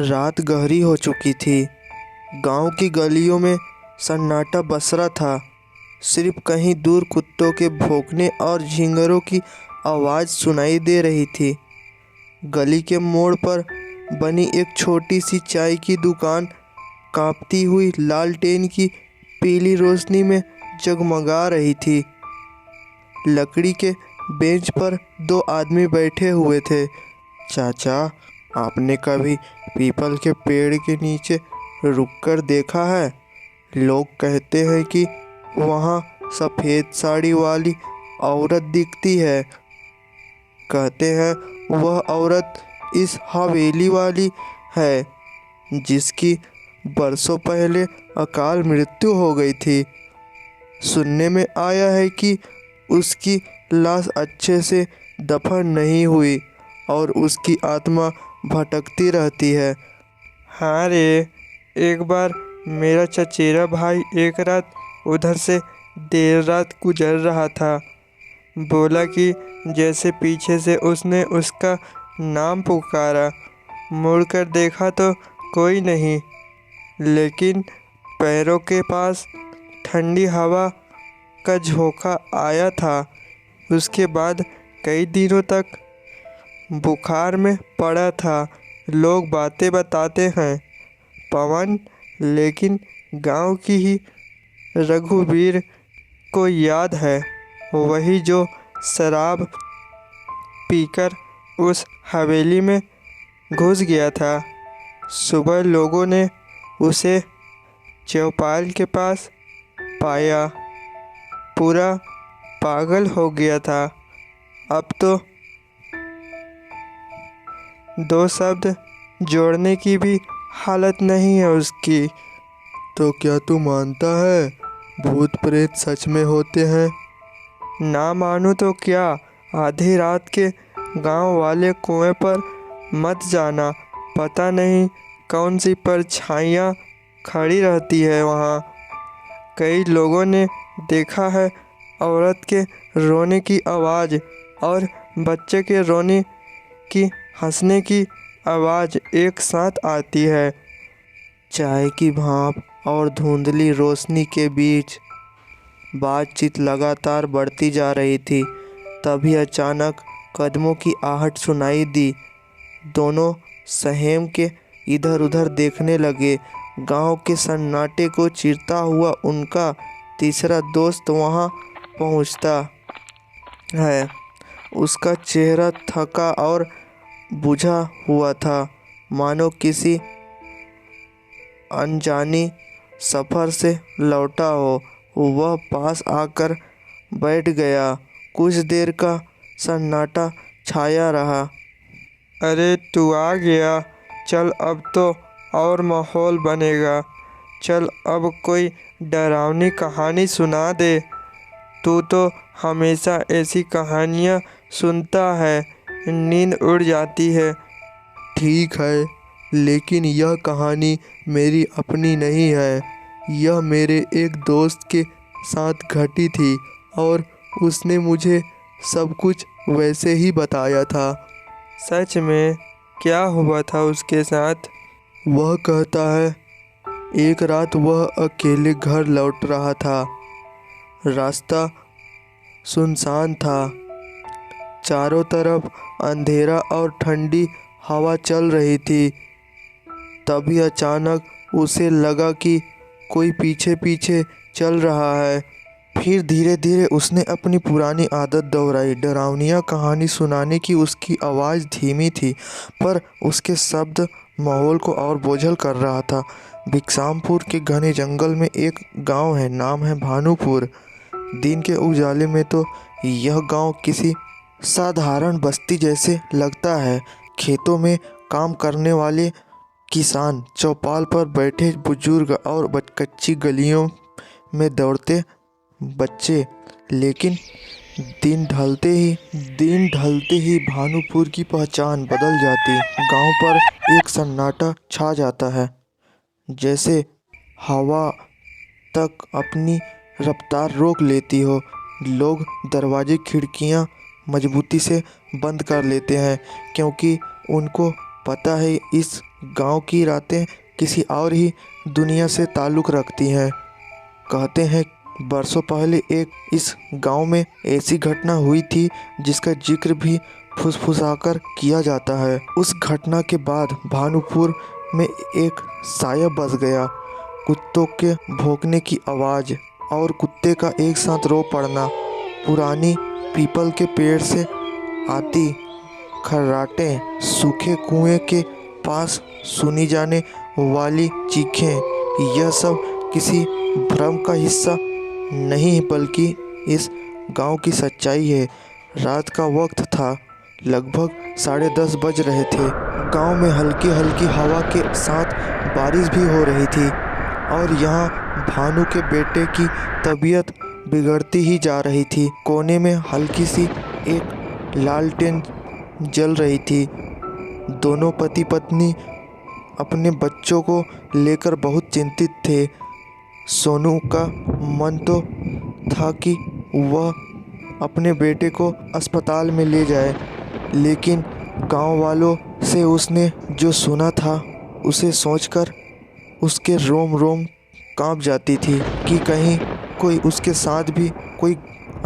रात गहरी हो चुकी थी। गांव की गलियों में सन्नाटा बसरा था। सिर्फ कहीं दूर कुत्तों के भौंकने और झींगरों की आवाज़ सुनाई दे रही थी। गली के मोड़ पर बनी एक छोटी सी चाय की दुकान कांपती हुई लालटेन की पीली रोशनी में जगमगा रही थी। लकड़ी के बेंच पर दो आदमी बैठे हुए थे। चाचा, आपने कभी पीपल के पेड़ के नीचे रुककर देखा है? लोग कहते हैं कि वहाँ सफ़ेद साड़ी वाली औरत दिखती है। कहते हैं वह औरत इस हवेली वाली है जिसकी बरसों पहले अकाल मृत्यु हो गई थी। सुनने में आया है कि उसकी लाश अच्छे से दफन नहीं हुई और उसकी आत्मा भटकती रहती है। हाँ रे, एक बार मेरा चचेरा भाई एक रात उधर से देर रात गुजर रहा था। बोला कि जैसे पीछे से उसने उसका नाम पुकारा। मुड़कर देखा तो कोई नहीं, लेकिन पैरों के पास ठंडी हवा का झोंका आया था। उसके बाद कई दिनों तक बुखार में पड़ा था। लोग बातें बताते हैं पवन, लेकिन गांव की ही रघुवीर को याद है, वही जो शराब पीकर उस हवेली में घुस गया था। सुबह लोगों ने उसे चौपाल के पास पाया, पूरा पागल हो गया था। अब तो दो शब्द जोड़ने की भी हालत नहीं है उसकी। तो क्या तू मानता है भूत प्रेत सच में होते हैं? ना मानूं तो क्या, आधी रात के गांव वाले कुएं पर मत जाना। पता नहीं कौन सी परछाइयाँ खड़ी रहती है वहाँ। कई लोगों ने देखा है औरत के रोने की आवाज़ और बच्चे के रोने की हंसने की आवाज़ एक साथ आती है। चाय की भाप और धुंधली रोशनी के बीच बातचीत लगातार बढ़ती जा रही थी। तभी अचानक कदमों की आहट सुनाई दी। दोनों सहम के इधर उधर देखने लगे। गांव के सन्नाटे को चीरता हुआ उनका तीसरा दोस्त वहां पहुंचता है। उसका चेहरा थका और बुझा हुआ था, मानो किसी अनजानी सफ़र से लौटा हो। वह पास आकर बैठ गया। कुछ देर का सन्नाटा छाया रहा। अरे तू आ गया, चल अब तो और माहौल बनेगा। चल अब कोई डरावनी कहानी सुना दे। तू तो हमेशा ऐसी कहानियाँ सुनता है, नींद उड़ जाती है। ठीक है, लेकिन यह कहानी मेरी अपनी नहीं है। यह मेरे एक दोस्त के साथ घटी थी और उसने मुझे सब कुछ वैसे ही बताया था। सच में क्या हुआ था उसके साथ? वह कहता है, एक रात वह अकेले घर लौट रहा था। रास्ता सुनसान था। चारों तरफ अंधेरा और ठंडी हवा चल रही थी। तभी अचानक उसे लगा कि कोई पीछे पीछे चल रहा है। फिर धीरे धीरे उसने अपनी पुरानी आदत दोहराई। डरावनी कहानी सुनाने की उसकी आवाज़ धीमी थी, पर उसके शब्द माहौल को और बोझल कर रहा था। भिक्षामपुर के घने जंगल में एक गांव है, नाम है भानुपुर। दिन के उजाले में तो यह गांव किसी साधारण बस्ती जैसे लगता है। खेतों में काम करने वाले किसान, चौपाल पर बैठे बुजुर्ग और कच्ची गलियों में दौड़ते बच्चे। लेकिन दिन ढलते ही भानुपुर की पहचान बदल जाती। गांव पर एक सन्नाटा छा जाता है, जैसे हवा तक अपनी रफ्तार रोक लेती हो। लोग दरवाजे खिड़कियां मजबूती से बंद कर लेते हैं, क्योंकि उनको पता है इस गांव की रातें किसी और ही दुनिया से ताल्लुक़ रखती हैं। कहते हैं बरसों पहले इस गांव में ऐसी घटना हुई थी जिसका जिक्र भी फुसफुसाकर किया जाता है। उस घटना के बाद भानुपुर में एक साया बस गया। कुत्तों के भौंकने की आवाज़ और कुत्ते का एक साथ रो पड़ना, पुरानी पीपल के पेड़ से आती खर्राटें, सूखे कुएं के पास सुनी जाने वाली चीखें, यह सब किसी भ्रम का हिस्सा नहीं बल्कि इस गांव की सच्चाई है। रात का वक्त था, लगभग 10:30 बज रहे थे। गांव में हल्की हल्की हवा के साथ बारिश भी हो रही थी और यहाँ भानु के बेटे की तबीयत बिगड़ती ही जा रही थी। कोने में हल्की सी एक लालटेन जल रही थी। दोनों पति पत्नी अपने बच्चों को लेकर बहुत चिंतित थे। सोनू का मन तो था कि वह अपने बेटे को अस्पताल में ले जाए, लेकिन गांव वालों से उसने जो सुना था उसे सोचकर उसके रोम रोम कांप जाती थी कि कहीं कोई उसके साथ भी कोई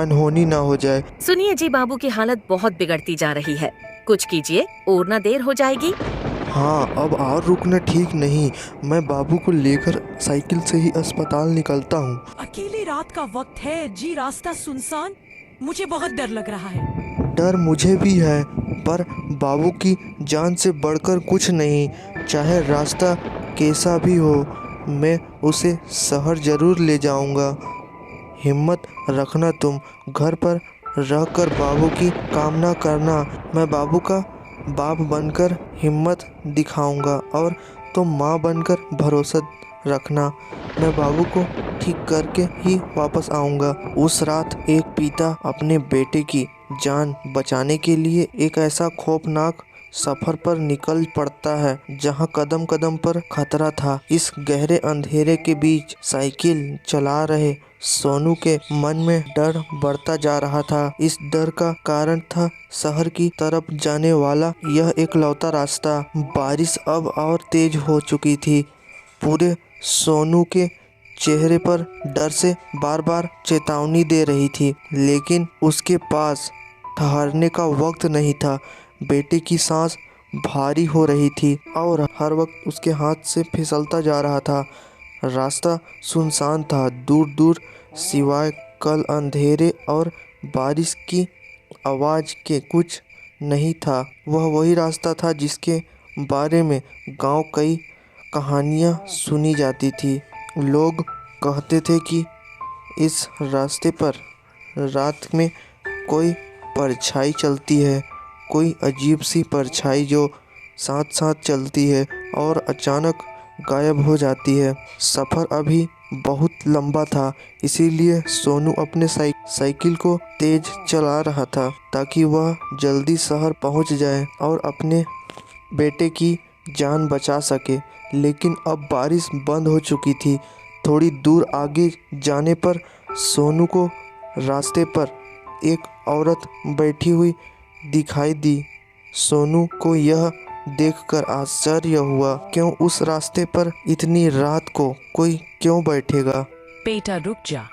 अनहोनी ना हो जाए। सुनिए जी, बाबू की हालत बहुत बिगड़ती जा रही है, कुछ कीजिए और ना देर हो जाएगी। हाँ, अब और रुकना ठीक नहीं। मैं बाबू को लेकर साइकिल से ही अस्पताल निकलता हूँ। अकेली रात का वक्त है जी, रास्ता सुनसान, मुझे बहुत डर लग रहा है। डर मुझे भी है, पर बाबू की जान से बढ़कर कुछ नहीं। चाहे रास्ता कैसा भी हो, मैं उसे शहर जरूर ले जाऊंगा। हिम्मत रखना, तुम घर पर रहकर बाबू की कामना करना। मैं बाबू का बाप बनकर हिम्मत दिखाऊंगा और तुम माँ बनकर भरोसा रखना। मैं बाबू को ठीक करके ही वापस आऊंगा। उस रात एक पिता अपने बेटे की जान बचाने के लिए एक ऐसा खौफनाक सफर पर निकल पड़ता है जहां कदम कदम पर खतरा था। इस गहरे अंधेरे के बीच साइकिल चला रहे सोनू के मन में डर बढ़ता जा रहा था। इस डर का कारण था शहर की तरफ जाने वाला यह एकलौता रास्ता। बारिश अब और तेज हो चुकी थी। पूरे सोनू के चेहरे पर डर से बार बार चेतावनी दे रही थी, लेकिन उसके पास ठहरने का वक्त नहीं था। बेटे की सांस भारी हो रही थी और हर वक्त उसके हाथ से फिसलता जा रहा था। रास्ता सुनसान था, दूर दूर सिवाय कल अंधेरे और बारिश की आवाज़ के कुछ नहीं था। वह वही रास्ता था जिसके बारे में गांव कई कहानियां सुनी जाती थी। लोग कहते थे कि इस रास्ते पर रात में कोई परछाई चलती है, कोई अजीब सी परछाई जो साथ साथ चलती है और अचानक गायब हो जाती है। सफ़र अभी बहुत लंबा था, इसीलिए सोनू अपने साइकिल को तेज चला रहा था ताकि वह जल्दी शहर पहुंच जाए और अपने बेटे की जान बचा सके। लेकिन अब बारिश बंद हो चुकी थी। थोड़ी दूर आगे जाने पर सोनू को रास्ते पर एक औरत बैठी हुई दिखाई दी। सोनू को यह देखकर आश्चर्य हुआ, क्यों उस रास्ते पर इतनी रात को कोई क्यों बैठेगा? बेटा रुक जा,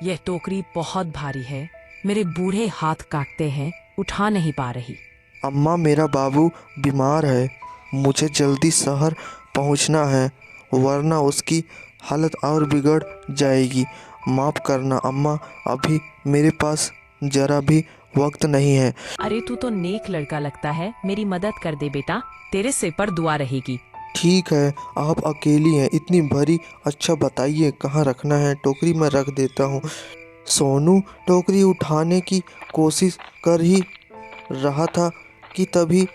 यह टोकरी बहुत भारी है, मेरे बूढ़े हाथ काटते हैं, उठा नहीं पा रही। अम्मा, मेरा बाबू बीमार है, मुझे जल्दी शहर पहुंचना है, वरना उसकी हालत और बिगड़ जाएगी। माफ़ करना अम्मा, अभी मेरे पास जरा भी वक्त नहीं है। अरे तू तो नेक लड़का लगता है, मेरी मदद कर दे बेटा, तेरे सिर पर दुआ रहेगी। ठीक है, आप अकेली हैं, इतनी भरी। अच्छा बताइए कहाँ रखना है? टोकरी में रख देता हूँ। सोनू टोकरी उठाने की कोशिश कर ही रहा था कि तभी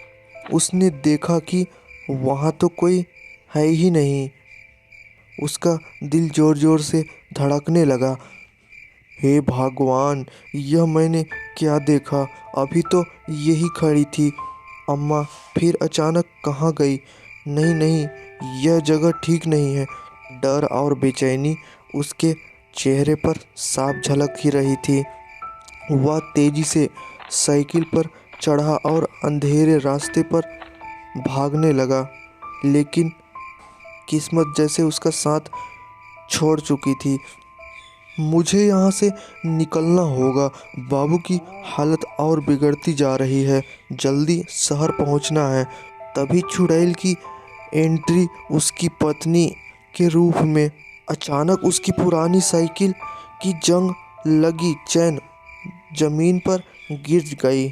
उसने देखा कि वहाँ तो कोई है ही नहीं। उसका दिल जोर जोर से धड़कने लगा। हे भगवान, यह मैंने क्या देखा? अभी तो यही खड़ी थी। अम्मा फिर अचानक कहाँ गई? नहीं नहीं, यह जगह ठीक नहीं है। डर और बेचैनी उसके चेहरे पर साफ झलक ही रही थी। वह तेजी से साइकिल पर चढ़ा और अंधेरे रास्ते पर भागने लगा, लेकिन किस्मत जैसे उसका साथ छोड़ चुकी थी। मुझे यहाँ से निकलना होगा, बाबू की हालत और बिगड़ती जा रही है, जल्दी शहर पहुँचना है। तभी चुड़ैल की एंट्री उसकी पत्नी के रूप में। अचानक उसकी पुरानी साइकिल की जंग लगी चैन जमीन पर गिर गई।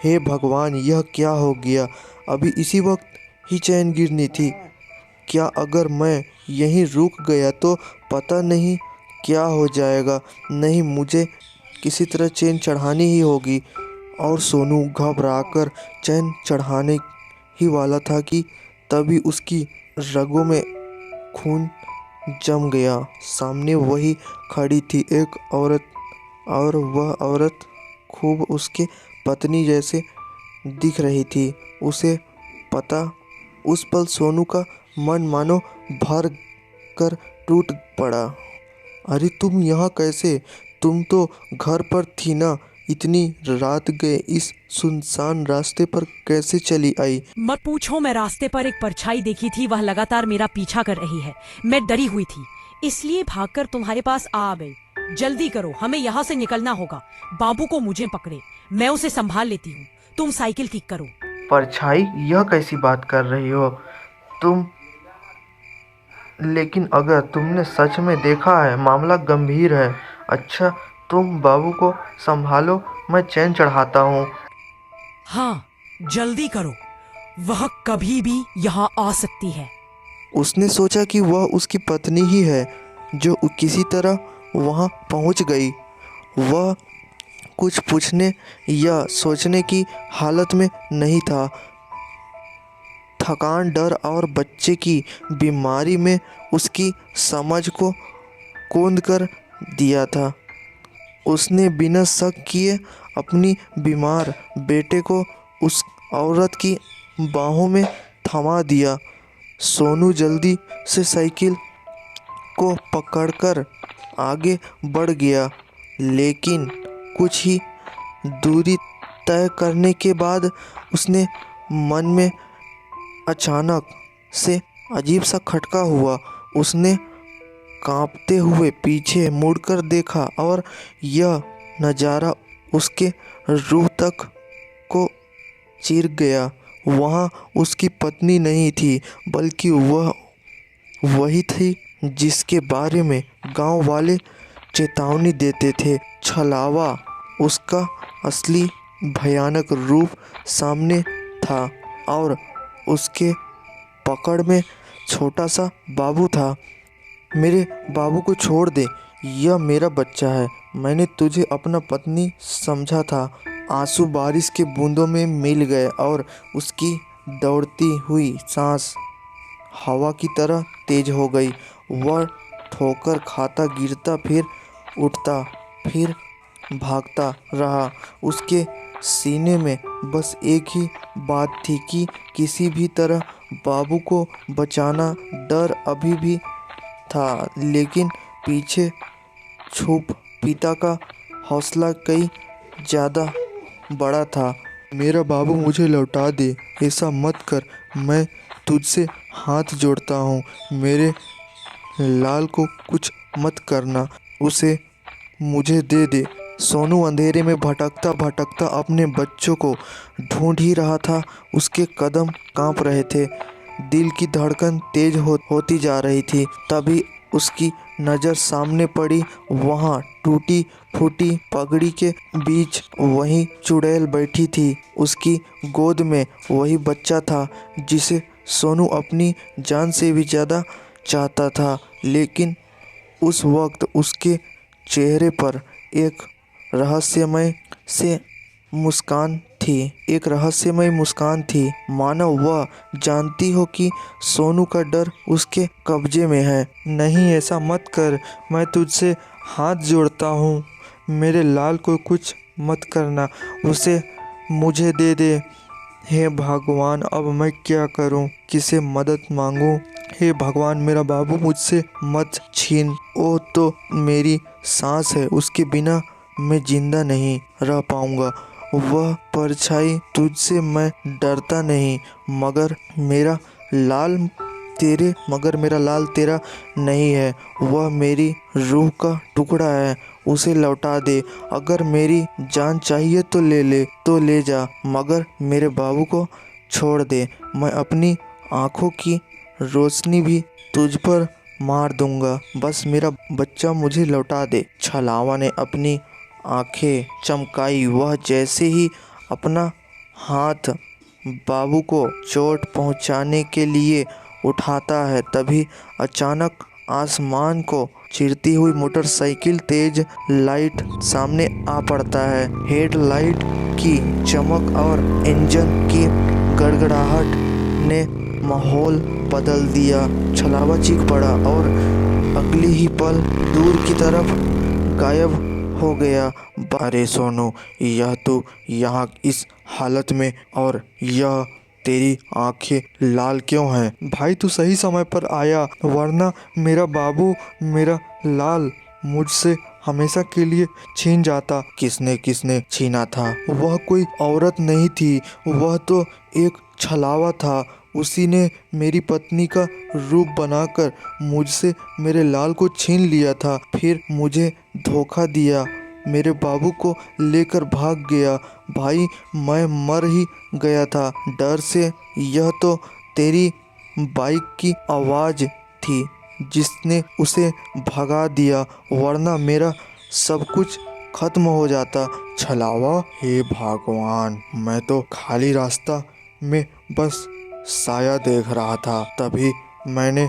हे भगवान, यह क्या हो गया? अभी इसी वक्त ही चैन गिरनी थी। क्या अगर मैं यहीं रुक गया तो पता नहीं क्या हो जाएगा। नहीं, मुझे किसी तरह चैन चढ़ानी ही होगी। और सोनू घबराकर चैन चढ़ाने ही वाला था कि तभी उसकी रगों में खून जम गया। सामने वही खड़ी थी एक औरत, और वह औरत खूब उसके पत्नी जैसे दिख रही थी। उसे पता उस पल सोनू का मन मानो भर कर टूट पड़ा। अरे तुम यहाँ कैसे? तुम तो घर पर थी ना? इतनी रात गए इस सुनसान रास्ते पर कैसे चली आई? मत पूछो, मैं रास्ते पर एक परछाई देखी थी, वह लगातार मेरा पीछा कर रही है। मैं डरी हुई थी, इसलिए भागकर तुम्हारे पास आ गई। जल्दी करो, हमें यहाँ से निकलना होगा। बाबू को मुझे पकड़े, मैं उसे संभाल लेती हूँ। तुम साइकिल ठीक करो। परछाई? यह कैसी बात कर रही हो तुम? लेकिन अगर तुमने सच में देखा है, मामला गंभीर है। अच्छा, तुम बाबू को संभालो, मैं चैन चढ़ाता हूँ। हाँ, जल्दी करो, वह कभी भी यहाँ आ सकती है। उसने सोचा कि वह उसकी पत्नी ही है जो किसी तरह वहाँ पहुँच गई। वह कुछ पूछने या सोचने की हालत में नहीं था। थकान, डर और बच्चे की बीमारी में उसकी समझ को कौंध कर दिया था। उसने बिना शक किए अपनी बीमार बेटे को उस औरत की बाहों में थमा दिया। सोनू जल्दी से साइकिल को पकड़कर आगे बढ़ गया, लेकिन कुछ ही दूरी तय करने के बाद उसने मन में अचानक से अजीब सा खटका हुआ। उसने कांपते हुए पीछे मुड़कर देखा और यह नज़ारा उसके रूह तक को चीर गया। वहाँ उसकी पत्नी नहीं थी, बल्कि वह वही थी जिसके बारे में गांव वाले चेतावनी देते थे। छलावा, उसका असली भयानक रूप सामने था और उसके पकड़ में छोटा सा बाबू था। मेरे बाबू को छोड़ दे, यह मेरा बच्चा है। मैंने तुझे अपना पत्नी समझा था। आंसू बारिश के बूंदों में मिल गए और उसकी दौड़ती हुई सांस हवा की तरह तेज हो गई। वह ठोकर खाता, गिरता, फिर उठता, फिर भागता रहा। उसके सीने में बस एक ही बात थी कि किसी भी तरह बाबू को बचाना। डर अभी भी था, लेकिन पीछे छुप पिता का हौसला कई ज़्यादा बड़ा था। मेरा बाबू मुझे लौटा दे, ऐसा मत कर, मैं तुझसे हाथ जोड़ता हूँ। मेरे लाल को कुछ मत करना, उसे मुझे दे दे। सोनू अंधेरे में भटकता भटकता अपने बच्चों को ढूंढ ही रहा था। उसके कदम कांप रहे थे, दिल की धड़कन तेज होती जा रही थी। तभी उसकी नज़र सामने पड़ी। वहाँ टूटी फूटी पगड़ी के बीच वही चुड़ैल बैठी थी। उसकी गोद में वही बच्चा था जिसे सोनू अपनी जान से भी ज़्यादा चाहता था। लेकिन उस वक्त उसके चेहरे पर एक रहस्यमय मुस्कान थी, मानो वह जानती हो कि सोनू का डर उसके कब्जे में है। नहीं, ऐसा मत कर, मैं तुझसे हाथ जोड़ता हूँ। मेरे लाल को कुछ मत करना, उसे मुझे दे दे। हे भगवान, अब मैं क्या करूँ? किसे मदद मांगूँ? हे भगवान, मेरा बाबू मुझसे मत छीन। वो तो मेरी सांस है, उसके बिना मैं जिंदा नहीं रह पाऊंगा। वह परछाई, तुझसे मैं डरता नहीं, मगर मेरा लाल तेरे मगर मेरा लाल तेरा नहीं है, वह मेरी रूह का टुकड़ा है, उसे लौटा दे। अगर मेरी जान चाहिए तो ले जा, मगर मेरे बाबू को छोड़ दे। मैं अपनी आंखों की रोशनी भी तुझ पर मार दूंगा, बस मेरा बच्चा मुझे लौटा दे। छलावा ने अपनी आंखें चमकाई। वह जैसे ही अपना हाथ बाबू को चोट पहुंचाने के लिए उठाता है, तभी अचानक आसमान को चीरती हुई मोटरसाइकिल तेज लाइट सामने आ पड़ता है। हेडलाइट की चमक और इंजन की गड़गड़ाहट ने माहौल बदल दिया। छलावा चीख पड़ा और अगली ही पल दूर की तरफ गायब हो गया। अरे सोनू, यह तो यहाँ इस हालत में, और यह तेरी आंखें लाल क्यों हैं? भाई तू सही समय पर आया, वरना मेरा बाबू, मेरा लाल मुझसे हमेशा के लिए छीन जाता। किसने छीना था? वह कोई औरत नहीं थी, वह तो एक छलावा था। उसी ने मेरी पत्नी का रूप बनाकर मुझसे मेरे लाल को छीन लिया था, फिर मुझे धोखा दिया, मेरे बाबू को लेकर भाग गया। भाई मैं मर ही गया था डर से। यह तो तेरी बाइक की आवाज़ थी जिसने उसे भगा दिया, वरना मेरा सब कुछ खत्म हो जाता। छलावा, हे भगवान, मैं तो खाली रास्ता में बस साया देख रहा था, तभी मैंने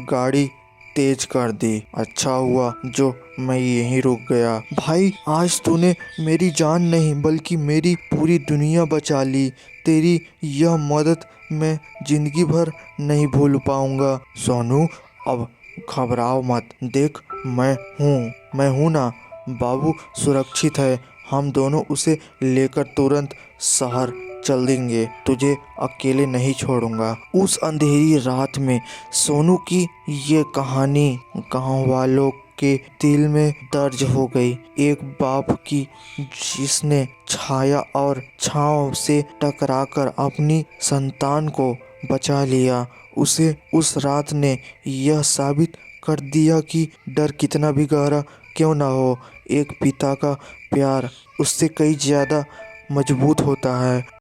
गाड़ी तेज कर दी। अच्छा हुआ जो मैं यहीं रुक गया। भाई आज तूने मेरी जान नहीं बल्कि मेरी पूरी दुनिया बचा ली। तेरी यह मदद मैं जिंदगी भर नहीं भूल पाऊंगा। सोनू, अब घबराओ मत, देख मैं हूँ ना। बाबू सुरक्षित है, हम दोनों उसे लेकर तुरंत शहर चल देंगे, तुझे अकेले नहीं छोड़ूंगा। उस अंधेरी रात में सोनू की ये कहानी गांव वालों के दिल में दर्ज हो गई। एक बाप की जिसने छाया और छांव से टकराकर अपनी संतान को बचा लिया। उसे उस रात ने यह साबित कर दिया कि डर कितना भी गहरा क्यों ना हो, एक पिता का प्यार उससे कई ज़्यादा मजबूत होता है।